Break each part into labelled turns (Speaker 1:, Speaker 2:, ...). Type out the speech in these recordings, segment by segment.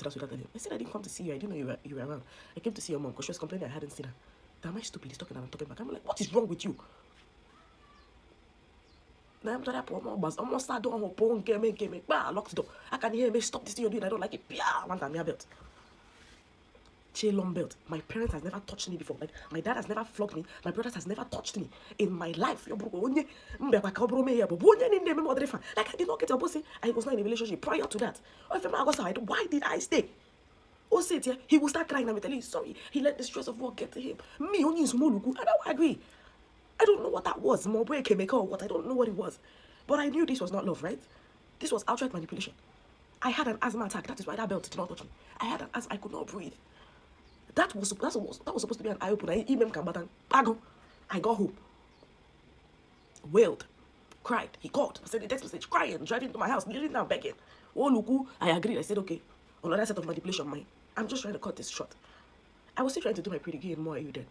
Speaker 1: to that without telling him. I said I didn't come to see you. I didn't know you were around. I came to see your mom because she was complaining I hadn't seen her. Am I stupid? He's talking and I'm talking back. I'm like, what is wrong with you? Now I'm trying to put my bus. Almost start doing her phone game. Lock the door. I can hear me. Stop this thing you're doing. I don't like it. Yeah, one time, belt. Long belt. My parents has never touched me before. Like my dad has never flogged me. My brothers has never touched me in my life. Like I did not get a bossy. I was not in a relationship prior to that. Why did I stay? Oh, say it here. He will start crying and tell you sorry. He let the stress of work get to him. Me only is Moluku. I don't agree. I don't know what that was. More boy can make or what. I don't know what it was. But I knew this was not love, right? This was outright manipulation. I had an asthma attack. That is why that belt did not touch me. I had an asthma. I could not breathe. That was supposed to be an eye opener. I got home. Wailed. Cried. He called. I sent a text message. Crying. Driving to my house. Kneeling down. Begging. Oh, Luku. I agreed. I said, okay. Another set of manipulation, mine. I'm just trying to cut this short. I was still trying to do my pretty gay in more you then.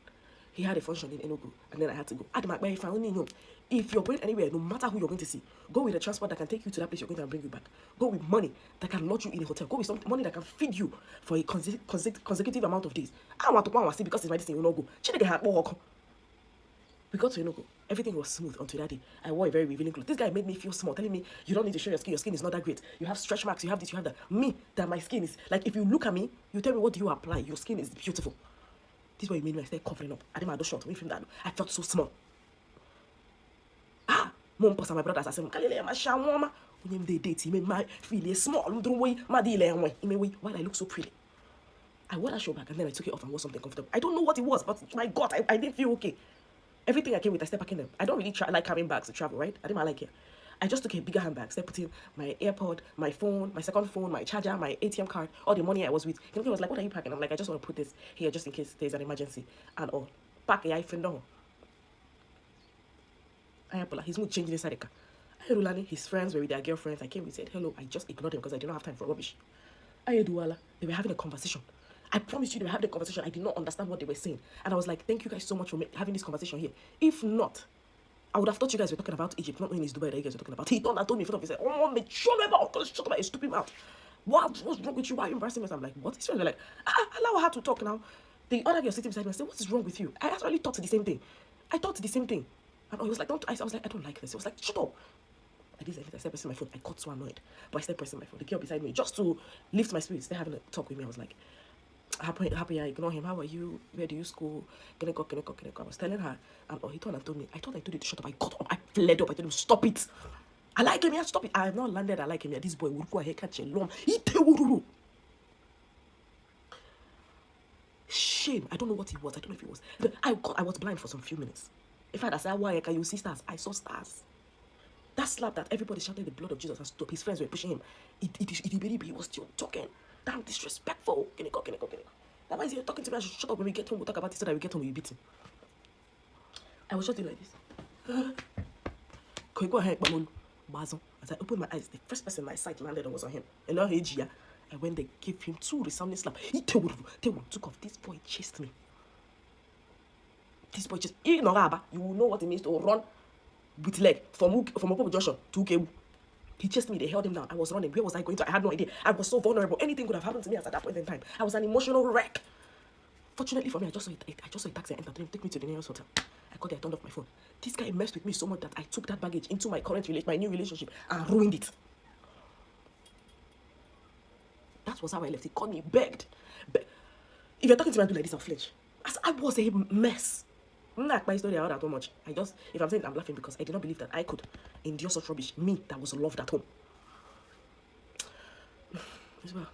Speaker 1: He had a function in Enugu, and then I had to go. If you're going anywhere, no matter who you're going to see, go with a transport that can take you to that place you're going to and bring you back. Go with money that can lodge you in a hotel. Go with some money that can feed you for a consecutive amount of days. I want to go and see because it's my destiny, you know go. We got to Enugu. Everything was smooth until that day. I wore a very revealing clothes. This guy made me feel small, telling me, you don't need to show your skin. Your skin is not that great. You have stretch marks. You have this, you have that. Me, that my skin is, like, if you look at me, you tell me, what do you apply? Your skin is beautiful. This is what he made me. I started covering up. I didn't have short away from that. I felt so small. Mom pass my brothers. I said, when they date, he made my feel small. Why I look so pretty? I wore that shirt back and then I took it off and wore something comfortable. I don't know what it was, but my God, I didn't feel okay. Everything I came with, I stepped back in them. I don't really like carrying bags to travel, right? I didn't like it. I just took a bigger handbag, started putting my AirPod, my phone, my second phone, my charger, my ATM card, all the money I was with. He was like, what are you packing? I'm like, I just want to put this here just in case there's an emergency and all. Pack a iPhone. His mood changed inside the car. His friends were with their girlfriends. I came and said, hello. I just ignored them because I didn't have time for rubbish. They were having a conversation. I promise you they were having a conversation. I did not understand what they were saying. And I was like, thank you guys so much for having this conversation here. If not, I would have thought you guys were talking about Egypt, not knowing it's Dubai that you guys were talking about. He told me in front of me, he said, oh, me, shut up about your stupid mouth. What's wrong with you? Why are you embarrassing me? I'm like, what? His friends were like, allow her to talk now. The other girl sitting beside me and said, what is wrong with you? I actually thought the same thing. I thought the same thing. And he was like, I was like, I don't like this. He was like, shut up. I started pressing my phone. I got so annoyed. But I started pressing my phone. The girl beside me, just to lift my spirits, they're having a talk with me. I was like, happy, I ignore him. How are you? Where do you school? Can I go? I was telling her, and he turned and told me. I thought I told you to shut up. I got up. I fled up. I told him, stop it. I like him. Yeah, stop it. I have not landed. I like him. Yeah, this boy will go ahead, catch a lump. Shame. I don't know what it was. I don't know if it was. I was blind for some few minutes. In fact, I said, why can you see stars? I saw stars. That slap that everybody shouted the blood of Jesus and stopped. His friends were pushing him. He was still talking. Damn disrespectful. Can you go? That why is he talking to me? I should shut up when we get home. We'll talk about it so that we get home. We beat him. I was shouting like this. Can you go ahead, Bazon? As I opened my eyes, the first person my sight landed on was on him. And I went there, gave him 2 resounding slaps. He took off. This boy chased me. This boy just, you will know what it means to run with leg from Opobo Junction to Ukewu. He chased me, they held him down. I was running. Where was I going to? I had no idea. I was so vulnerable. Anything could have happened to me at that point in time. I was an emotional wreck. Fortunately for me, I just saw a taxi and entered. Take me to the nearest hotel. I got there, I turned off my phone. This guy messed with me so much that I took that baggage into my new relationship and ruined it. That was how I left. He called me, begged. If you're talking to me and do like this, I'll flinch. I was a mess. I'm not my story out that much. If I'm saying I'm laughing because I did not believe that I could endure such rubbish. Me, that was loved at home. As well.